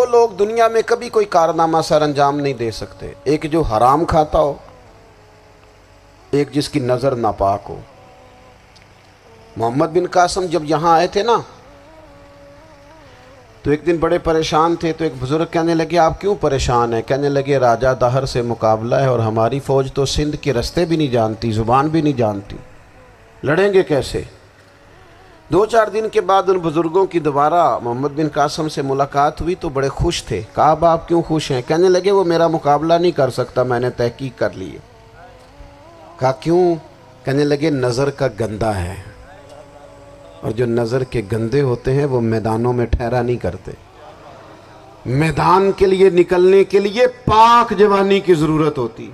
لوگ دنیا میں کبھی کوئی کارنامہ سر انجام نہیں دے سکتے، ایک جو حرام کھاتا ہو، ایک جس کی نظر ناپاک ہو۔ محمد بن قاسم جب یہاں آئے تھے نا تو ایک دن بڑے پریشان تھے، تو ایک بزرگ کہنے لگے آپ کیوں پریشان ہیں؟ کہنے لگے راجہ دہر سے مقابلہ ہے اور ہماری فوج تو سندھ کے رستے بھی نہیں جانتی، زبان بھی نہیں جانتی، لڑیں گے کیسے؟ 2-4 دن کے بعد ان بزرگوں کی دوبارہ محمد بن قاسم سے ملاقات ہوئی تو بڑے خوش تھے۔ کہا اب آپ کیوں خوش ہیں؟ کہنے لگے وہ میرا مقابلہ نہیں کر سکتا، میں نے تحقیق کر لی ہے۔ کہا کیوں؟ کہنے لگے نظر کا گندہ ہے، اور جو نظر کے گندے ہوتے ہیں وہ میدانوں میں ٹھہرا نہیں کرتے۔ میدان کے لیے نکلنے کے لیے پاک جوانی کی ضرورت ہوتی،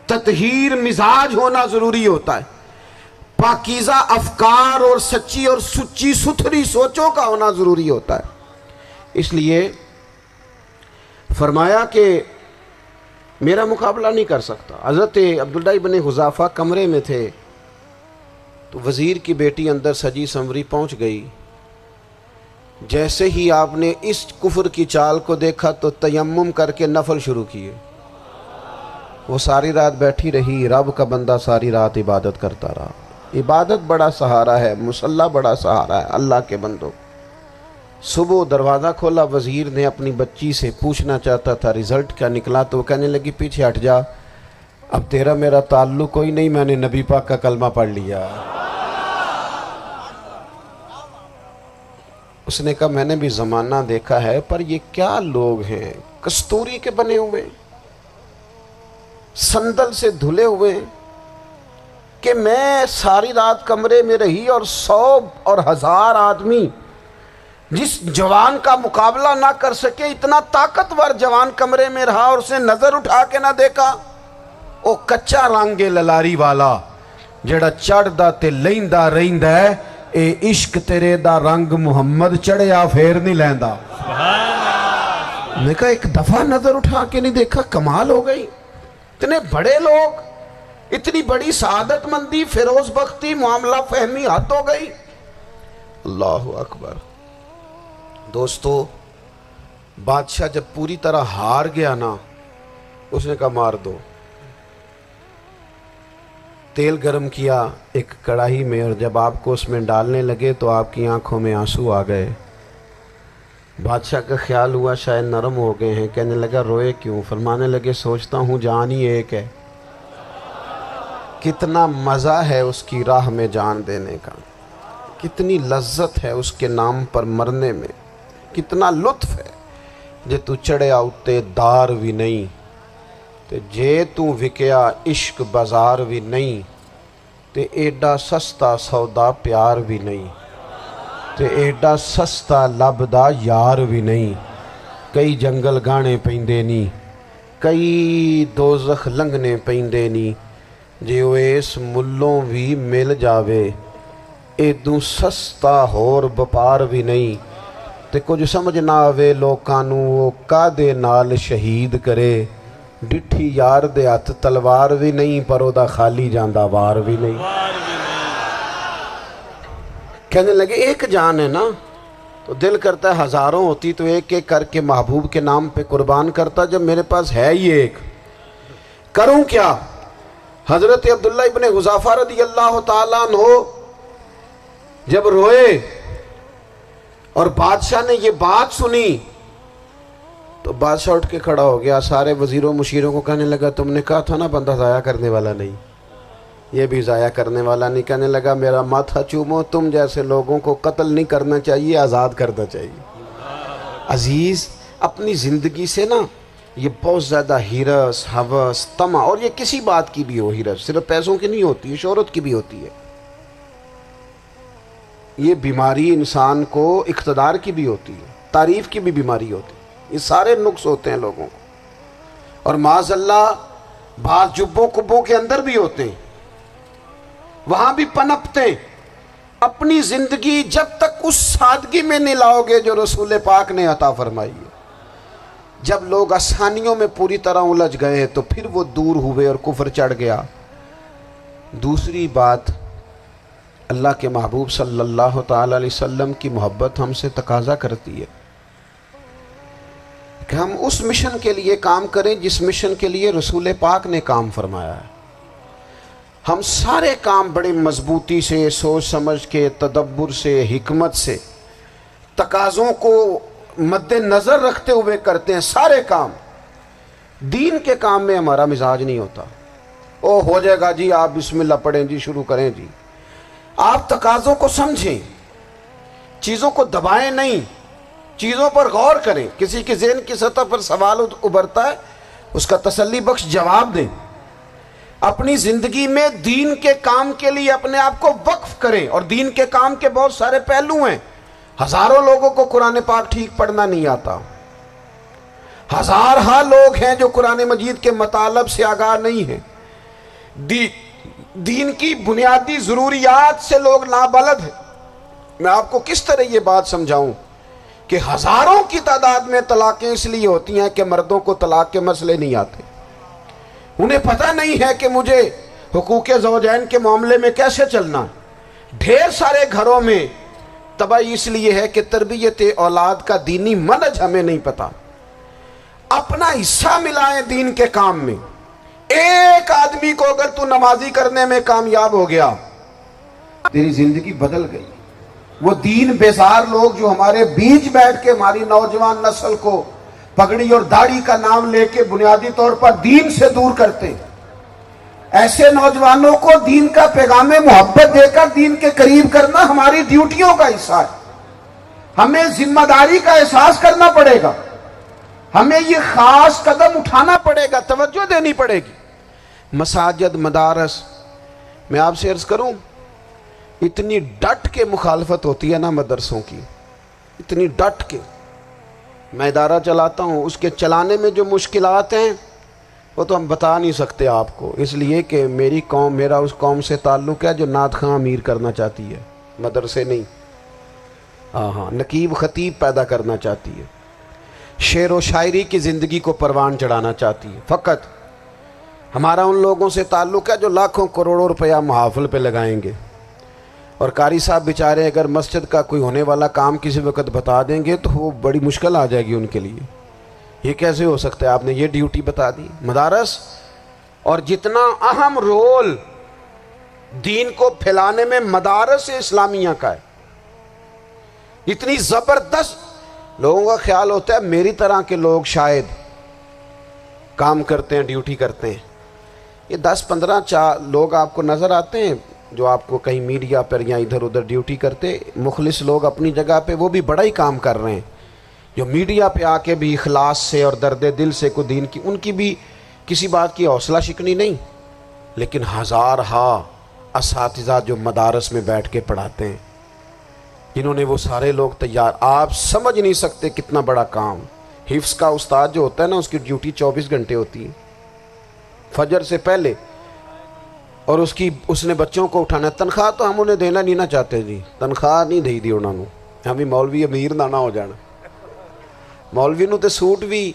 تطہیر مزاج ہونا ضروری ہوتا ہے، پاکیزہ افکار اور سچی اور سچی ستھری سوچوں کا ہونا ضروری ہوتا ہے۔ اس لیے فرمایا کہ میرا مقابلہ نہیں کر سکتا۔ حضرت عبداللہ ابن حذافہ کمرے میں تھے تو وزیر کی بیٹی اندر سجی سنوری پہنچ گئی۔ جیسے ہی آپ نے اس کفر کی چال کو دیکھا تو تیمم کر کے نفل شروع کیے۔ وہ ساری رات بیٹھی رہی، رب کا بندہ ساری رات عبادت کرتا رہا۔ عبادت بڑا سہارا ہے، مصلی بڑا سہارا ہے اللہ کے بندوں۔ صبح دروازہ کھولا، وزیر نے اپنی بچی سے پوچھنا چاہتا تھا رزلٹ کیا نکلا، تو وہ کہنے لگی پیچھے ہٹ جا، اب تیرا میرا تعلق کوئی نہیں، میں نے نبی پاک کا کلمہ پڑھ لیا۔ اس نے کہا میں نے بھی زمانہ دیکھا ہے، پر یہ کیا لوگ ہیں، کستوری کے بنے ہوئے، سندل سے دھلے ہوئے، کہ میں ساری رات کمرے میں رہی اور 100 اور 1000 آدمی جس جوان کا مقابلہ نہ کر سکے، اتنا طاقتور جوان کمرے میں رہا اور اس نے نظر اٹھا کے نہ دیکھا۔ او کچا رنگ للاری والا جڑا چڑھدا تے لیندا رہندا ہے، اے عشق تیرے دا رنگ محمد چڑھیا پھر نہیں لیندا۔ میں نے کہا ایک دفعہ نظر اٹھا کے نہیں دیکھا، کمال ہو گئی۔ اتنے بڑے لوگ، اتنی بڑی سعادت مندی، فیروز بختی، معاملہ فہمی حد ہو گئی۔ اللہ اکبر۔ دوستو بادشاہ جب پوری طرح ہار گیا نا، اس نے کہا مار دو۔ تیل گرم کیا ایک کڑاہی میں، اور جب آپ کو اس میں ڈالنے لگے تو آپ کی آنکھوں میں آنسو آ گئے۔ بادشاہ کا خیال ہوا شاید نرم ہو گئے ہیں، کہنے لگا روئے کیوں؟ فرمانے لگے سوچتا ہوں جان ہی ایک ہے، کتنا مزہ ہے اس کی راہ میں جان دینے کا، کتنی لذت ہے اس کے نام پر مرنے میں، کتنا لطف ہے۔ جے تو چڑھیا اتے دار بھی نہیں تے جے تو وکیا عشق بازار بھی نہیں، تے ایڈا سستا سودا پیار بھی نہیں، تے ایڈا سستا لبدا یار بھی نہیں۔ کئی جنگل گانے پیندے نہیں، کئی دوزخ لنگنے پیندے نہیں، جے وہ اس ملوں بھی مل جاوے، ایدوں سستا ہور بپار بھی نہیں۔ تے کچھ سمجھ نہ آوے لوکانوں وہ کادے نال شہید کرے، ڈٹھی یار دے ہاتھ تلوار بھی نہیں، پر او دا خالی جاندہ وار بھی نہیں۔ کہنے لگے ایک جان ہے نا، تو دل کرتا ہے ہزاروں ہوتی تو ایک ایک کر کے محبوب کے نام پہ قربان کرتا، جب میرے پاس ہے ہی ایک، کروں کیا؟ حضرت عبداللہ ابن حذافہ رضی اللہ تعالیٰ عنہ جب روئے اور بادشاہ نے یہ بات سنی تو بادشاہ اٹھ کے کھڑا ہو گیا، سارے وزیروں مشیروں کو کہنے لگا تم نے کہا تھا نا بندہ ضائع کرنے والا نہیں، یہ بھی ضائع کرنے والا نہیں۔ کہنے لگا میرا ماتھا چومو، تم جیسے لوگوں کو قتل نہیں کرنا چاہیے، آزاد کرنا چاہیے۔ عزیز اپنی زندگی سے نا یہ بہت زیادہ ہرس، ہوس، طمع، اور یہ کسی بات کی بھی ہو، ہرس صرف پیسوں کی نہیں ہوتی ہے، شہرت کی بھی ہوتی ہے، یہ بیماری انسان کو اقتدار کی بھی ہوتی ہے، تعریف کی بھی بیماری ہوتی ہے، یہ سارے نقص ہوتے ہیں لوگوں کو، اور معاذ اللہ بعض جبوں کبوں کے اندر بھی ہوتے ہیں، وہاں بھی پنپتے ہیں۔ اپنی زندگی جب تک اس سادگی میں نہیں لاؤ گے جو رسول پاک نے عطا فرمائی ہے، جب لوگ آسانیوں میں پوری طرح الجھ گئے تو پھر وہ دور ہوئے اور کفر چڑھ گیا۔ دوسری بات، اللہ کے محبوب صلی اللہ تعالی علیہ وسلم کی محبت ہم سے تقاضا کرتی ہے کہ ہم اس مشن کے لیے کام کریں جس مشن کے لیے رسول پاک نے کام فرمایا ہے۔ ہم سارے کام بڑے مضبوطی سے، سوچ سمجھ کے، تدبر سے، حکمت سے، تقاضوں کو مد نظر رکھتے ہوئے کرتے ہیں سارے کام۔ دین کے کام میں ہمارا مزاج نہیں ہوتا، او ہو جائے گا جی، آپ بسم اللہ پڑھیں جی، شروع کریں جی۔ آپ تقاضوں کو سمجھیں، چیزوں کو دبائیں نہیں، چیزوں پر غور کریں۔ کسی کے ذہن کی سطح پر سوال ابھرتا ہے، اس کا تسلی بخش جواب دیں۔ اپنی زندگی میں دین کے کام کے لیے اپنے آپ کو وقف کریں، اور دین کے کام کے بہت سارے پہلو ہیں۔ ہزاروں لوگوں کو قرآن پاک ٹھیک پڑھنا نہیں آتا، ہزارہا لوگ ہیں جو قرآن مجید کے مطالب سے آگاہ نہیں ہیں، دین کی بنیادی ضروریات سے لوگ نابلد ہیں۔ میں آپ کو کس طرح یہ بات سمجھاؤں کہ ہزاروں کی تعداد میں طلاقیں اس لیے ہوتی ہیں کہ مردوں کو طلاق کے مسئلے نہیں آتے، انہیں پتہ نہیں ہے کہ مجھے حقوق زوجین کے معاملے میں کیسے چلنا۔ ڈھیر سارے گھروں میں تباہی اس لیے ہے کہ تربیت اولاد کا دینی منہج ہمیں نہیں پتا۔ اپنا حصہ ملائیں دین کے کام میں۔ ایک آدمی کو اگر تو نمازی کرنے میں کامیاب ہو گیا، تیری زندگی بدل گئی۔ وہ دین بیزار لوگ جو ہمارے بیچ بیٹھ کے ہماری نوجوان نسل کو پگڑی اور داڑھی کا نام لے کے بنیادی طور پر دین سے دور کرتے، ایسے نوجوانوں کو دین کا پیغام محبت دے کر دین کے قریب کرنا ہماری ڈیوٹیوں کا حصہ ہے۔ ہمیں ذمہ داری کا احساس کرنا پڑے گا، ہمیں یہ خاص قدم اٹھانا پڑے گا، توجہ دینی پڑے گی۔ مساجد، مدارس، میں آپ سے عرض کروں، اتنی ڈٹ کے مخالفت ہوتی ہے نا مدرسوں کی، اتنی ڈٹ کے۔ میں ادارہ چلاتا ہوں، اس کے چلانے میں جو مشکلات ہیں وہ تو ہم بتا نہیں سکتے آپ کو، اس لیے کہ میری قوم، میرا اس قوم سے تعلق ہے جو نعت خواں امیر کرنا چاہتی ہے، مدرسے نہیں۔ ہاں، نقیب خطیب پیدا کرنا چاہتی ہے، شعر و شاعری کی زندگی کو پروان چڑھانا چاہتی ہے۔ فقط ہمارا ان لوگوں سے تعلق ہے جو لاکھوں کروڑوں روپیہ محافل پہ لگائیں گے، اور قاری صاحب بیچارے اگر مسجد کا کوئی ہونے والا کام کسی وقت بتا دیں گے تو وہ بڑی مشکل آ جائے گی ان کے لیے۔ یہ کیسے ہو سکتا ہے، آپ نے یہ ڈیوٹی بتا دی۔ مدارس، اور جتنا اہم رول دین کو پھیلانے میں مدارس اسلامیہ کا ہے، اتنی زبردست، لوگوں کا خیال ہوتا ہے میری طرح کے لوگ شاید کام کرتے ہیں، ڈیوٹی کرتے ہیں۔ یہ 10-15 لوگ آپ کو نظر آتے ہیں جو آپ کو کہیں میڈیا پر یا ادھر ادھر ڈیوٹی کرتے، مخلص لوگ اپنی جگہ پہ، وہ بھی بڑا ہی کام کر رہے ہیں، جو میڈیا پہ آ کے بھی اخلاص سے اور درد دل سے کو دین کی، ان کی بھی کسی بات کی حوصلہ شکنی نہیں۔ لیکن ہزارہا اساتذہ جو مدارس میں بیٹھ کے پڑھاتے ہیں، جنہوں نے وہ سارے لوگ تیار، آپ سمجھ نہیں سکتے کتنا بڑا کام۔ حفظ کا استاد جو ہوتا ہے نا، اس کی ڈیوٹی 24 گھنٹے ہوتی ہے، فجر سے پہلے، اور اس نے بچوں کو اٹھانا۔ تنخواہ تو ہم انہیں دینا نہیں نہ چاہتے جی، تنخواہ نہیں دے دی انہوں نے، ہمیں مولوی امیر نہ ہو جانا۔ مولوی نو تے سوٹ بھی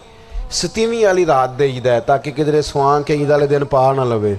27ویں والی رات دے ہے تاکہ کدھر سوان کے عید والے دن پا نہ لوے۔